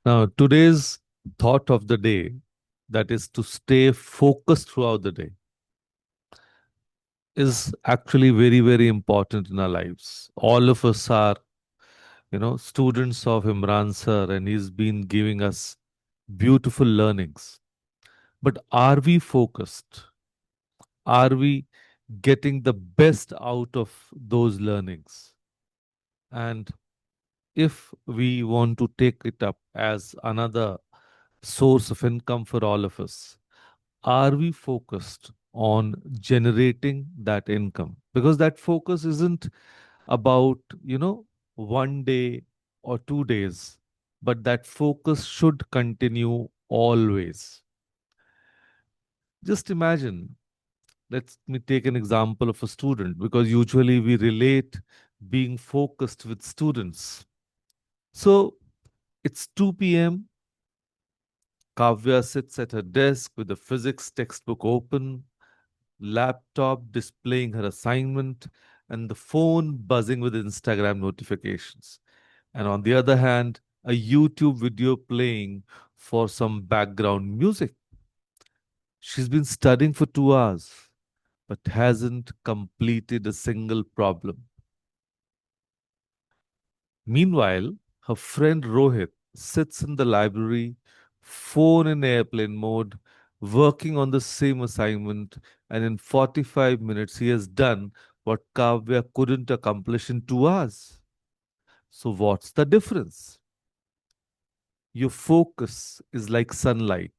Now, today's thought of the day, that is to stay focused throughout the day, is actually very, very important in our lives. All of us are, students of Imran sir, and he's been giving us beautiful learnings. But are we focused? Are we getting the best out of those learnings? And if we want to take it up as another source of income for all of us, are we focused on generating that income? Because that focus isn't about, one day or 2 days, but that focus should continue always. Just imagine, let me take an example of a student because usually we relate being focused with students. So it's 2 p.m. Kavya sits at her desk with the physics textbook open, laptop displaying her assignment, and the phone buzzing with Instagram notifications. And on the other hand, a YouTube video playing for some background music. She's been studying for 2 hours, but hasn't completed a single problem. Meanwhile, her friend Rohit sits in the library, phone in airplane mode, working on the same assignment, and in 45 minutes he has done what Kavya couldn't accomplish in 2 hours. So, what's the difference? Your focus is like sunlight.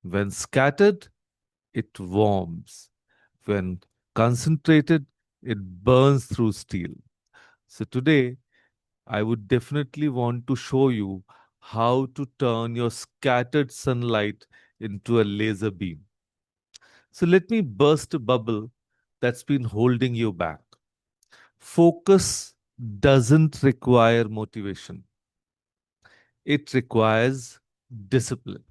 When scattered, it warms. When concentrated, it burns through steel. So, today, I would definitely want to show you how to turn your scattered sunlight into a laser beam. So let me burst a bubble that's been holding you back. Focus doesn't require motivation, it requires discipline.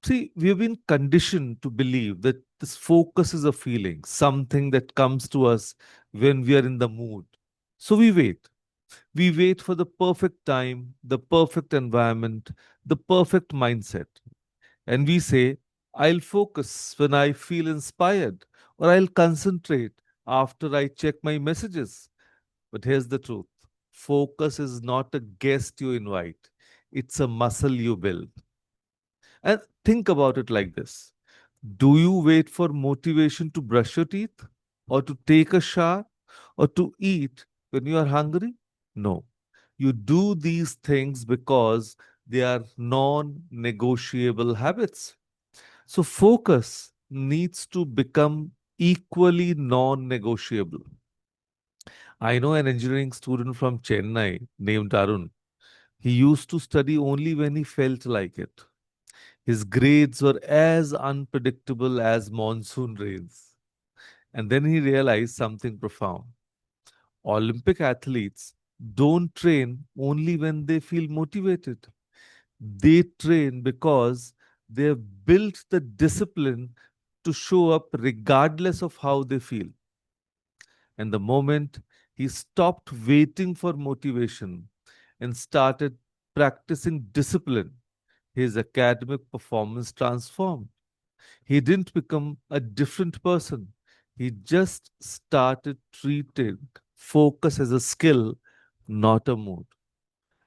See, we've been conditioned to believe that this focus is a feeling, something that comes to us when we are in the mood. So we wait. We wait for the perfect time, the perfect environment, the perfect mindset. And we say, I'll focus when I feel inspired, or I'll concentrate after I check my messages. But here's the truth: focus is not a guest you invite, it's a muscle you build. And think about it like this: do you wait for motivation to brush your teeth, or to take a shower, or to eat when you are hungry? No. You do these things because they are non negotiable habits. So, focus needs to become equally non negotiable. I know an engineering student from Chennai named Arun. He used to study only when he felt like it. His grades were as unpredictable as monsoon rains. And then he realized something profound. Olympic athletes don't train only when they feel motivated. They train because they've built the discipline to show up regardless of how they feel. And the moment he stopped waiting for motivation and started practicing discipline, his academic performance transformed. He didn't become a different person. He just started treating focus as a skill, not a mood.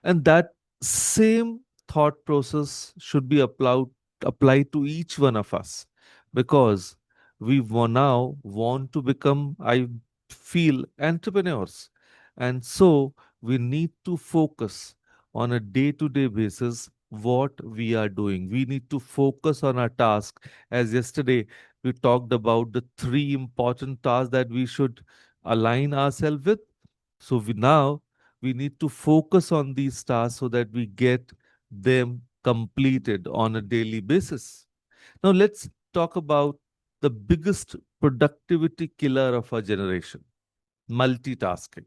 And that same thought process should be applied to each one of us because now want to become, I feel, entrepreneurs. And so we need to focus on a day to day basis what we are doing. We need to focus on our task. As yesterday, we talked about the three important tasks that we should align ourselves with. So we need to focus on these tasks so that we get them completed on a daily basis. Now, let's talk about the biggest productivity killer of our generation: multitasking.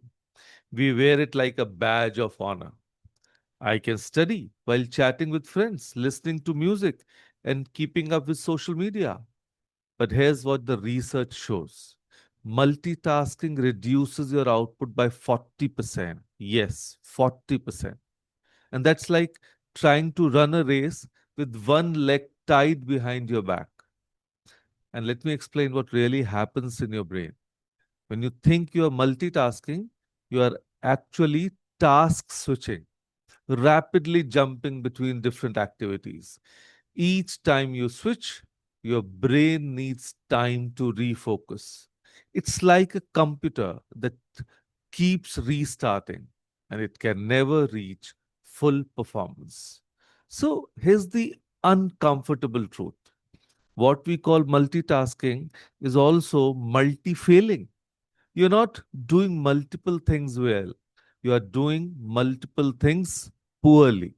We wear it like a badge of honor. I can study while chatting with friends, listening to music, and keeping up with social media. But here's what the research shows: multitasking reduces your output by 40%. Yes, 40%. And that's like trying to run a race with one leg tied behind your back. And let me explain what really happens in your brain. When you think you are multitasking, you are actually task switching, rapidly jumping between different activities. Each time you switch, your brain needs time to refocus. It's like a computer that keeps restarting and it can never reach full performance. So here's the uncomfortable truth. What we call multitasking is also multi failing. You're not doing multiple things well, you are doing multiple things poorly.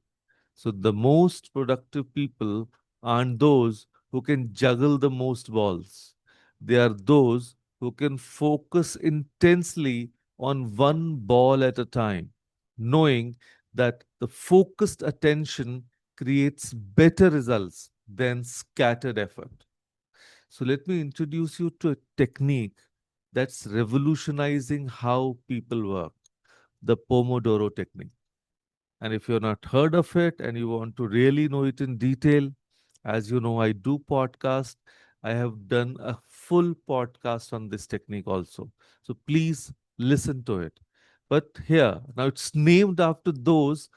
So, the most productive people aren't those who can juggle the most balls. They are those who can focus intensely on one ball at a time, knowing that the focused attention creates better results than scattered effort. So, let me introduce you to a technique that's revolutionizing how people work, the Pomodoro Technique. And if you're not heard of it and you want to really know it in detail, as you know, I do podcast. I have done a full podcast on this technique also. So please listen to it. But here, now it's named after those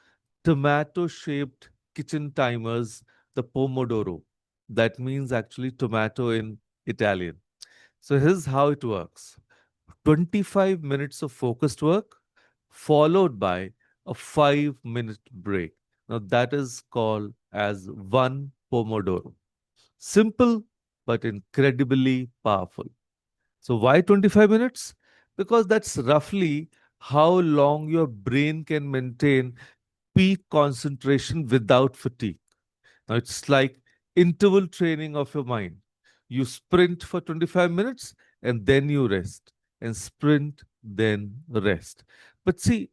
tomato shaped kitchen timers, the Pomodoro. That means actually tomato in Italian. So here's how it works: 25 minutes of focused work, followed by a 5-minute break. Now, that is called as one Pomodoro. Simple, but incredibly powerful. So, why 25 minutes? Because that's roughly how long your brain can maintain peak concentration without fatigue. Now, it's like interval training of your mind. You sprint for 25 minutes and then you rest, and sprint, then rest. But see,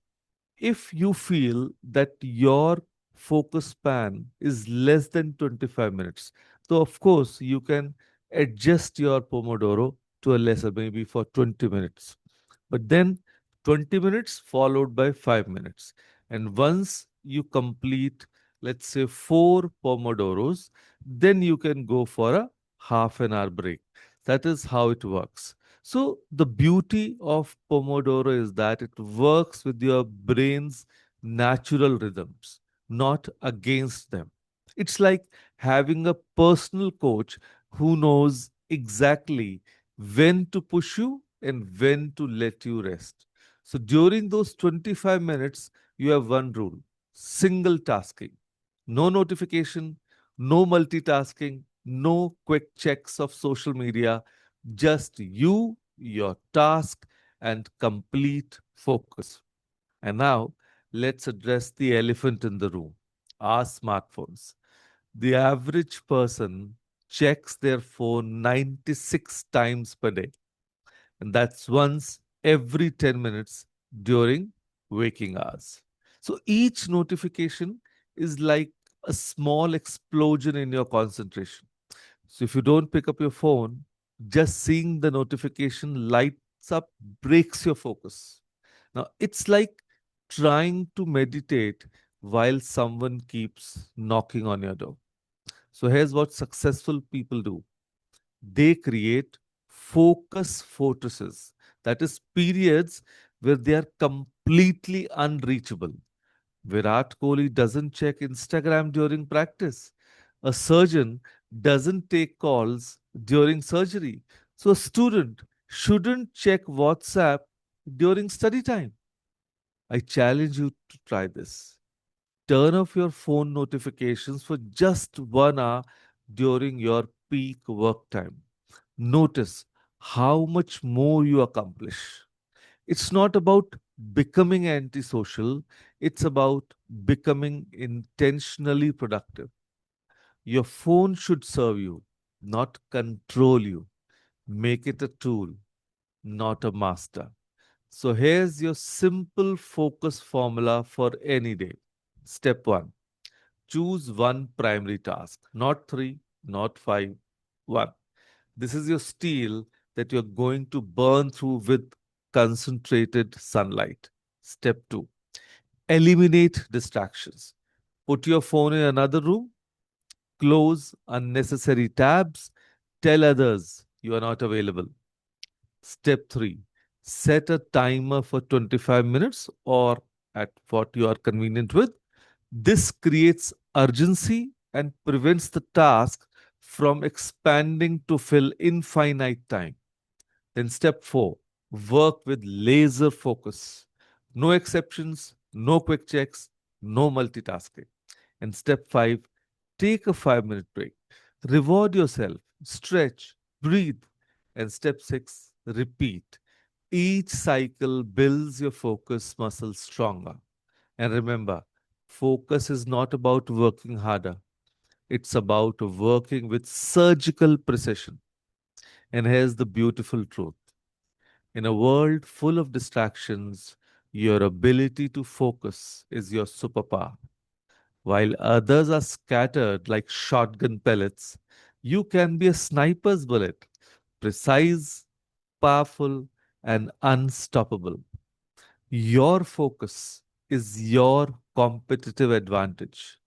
if you feel that your focus span is less than 25 minutes, so of course you can adjust your Pomodoro to a lesser, maybe for 20 minutes. But then 20 minutes followed by 5 minutes. And once you complete, let's say, 4 Pomodoros, then you can go for a half an hour break. That is how it works. So, the beauty of Pomodoro is that it works with your brain's natural rhythms, not against them. It's like having a personal coach who knows exactly when to push you and when to let you rest. So during those 25 minutes, you have one rule: single tasking. No notification, no multitasking, no quick checks of social media, just you, your task, and complete focus. And now, let's address the elephant in the room: our smartphones. The average person checks their phone 96 times per day, and that's once every 10 minutes during waking hours. So each notification is like a small explosion in your concentration. So if you don't pick up your phone, just seeing the notification lights up breaks your focus. Now it's like trying to meditate while someone keeps knocking on your door. So here's what successful people do: they create focus fortresses, that is, periods where they are completely unreachable. Virat Kohli doesn't check Instagram during practice. A surgeon doesn't take calls during surgery. So a student shouldn't check WhatsApp during study time. I challenge you to try this. Turn off your phone notifications for just 1 hour during your peak work time. Notice how much more you accomplish. It's not about becoming antisocial, it's about becoming intentionally productive. Your phone should serve you, not control you. Make it a tool, not a master. So here's your simple focus formula for any day. Step 1: choose one primary task, not three, not five, one. This is your steel that you're going to burn through with concentrated sunlight. Step 2: eliminate distractions. Put your phone in another room, close unnecessary tabs, tell others you are not available. Step 3, set a timer for 25 minutes or at what you are convenient with. This creates urgency and prevents the task from expanding to fill infinite time. Then, step 4, work with laser focus. No exceptions, no quick checks, no multitasking. And step 5, take a 5-minute break. Reward yourself, stretch, breathe. And step 6, repeat. Each cycle builds your focus muscle stronger. And remember, focus is not about working harder, it's about working with surgical precision. And here's the beautiful truth: in a world full of distractions, your ability to focus is your superpower. While others are scattered like shotgun pellets, you can be a sniper's bullet, precise, powerful, and unstoppable. Your focus is your competitive advantage.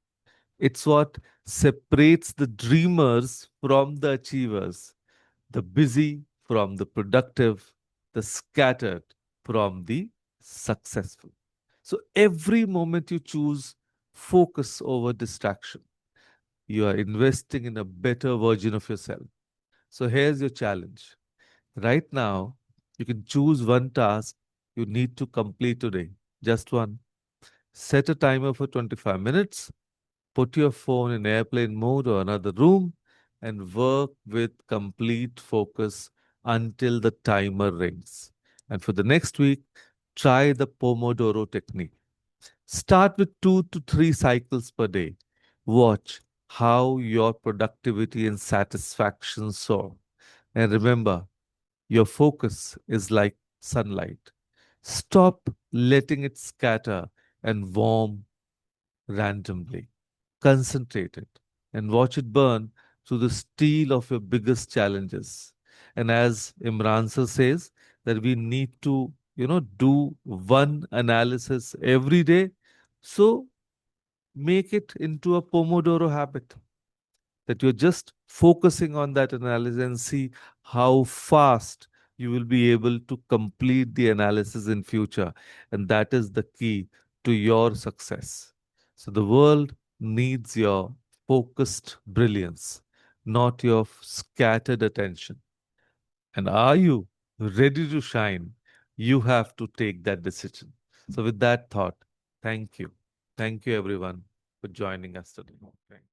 It's what separates the dreamers from the achievers, the busy from the productive, the scattered from the successful. So every moment you choose focus over distraction, you are investing in a better version of yourself. So here's your challenge. Right now, you can choose one task you need to complete today, just one. Set a timer for 25 minutes, put your phone in airplane mode or another room, and work with complete focus until the timer rings. And for the next week, try the Pomodoro technique. Start with 2 to 3 cycles per day. Watch how your productivity and satisfaction soar. And remember, your focus is like sunlight. Stop letting it scatter and warm randomly. Concentrate it and watch it burn through the steel of your biggest challenges. And as Imran sir says, that we need to, do one analysis every day. So make it into a Pomodoro habit that you're just focusing on that analysis and see how fast you will be able to complete the analysis in future. And that is the key to your success. So the world needs your focused brilliance, not your scattered attention. And are you ready to shine? You have to take that decision. So with that thought, thank you. Thank you everyone for joining us today. Thank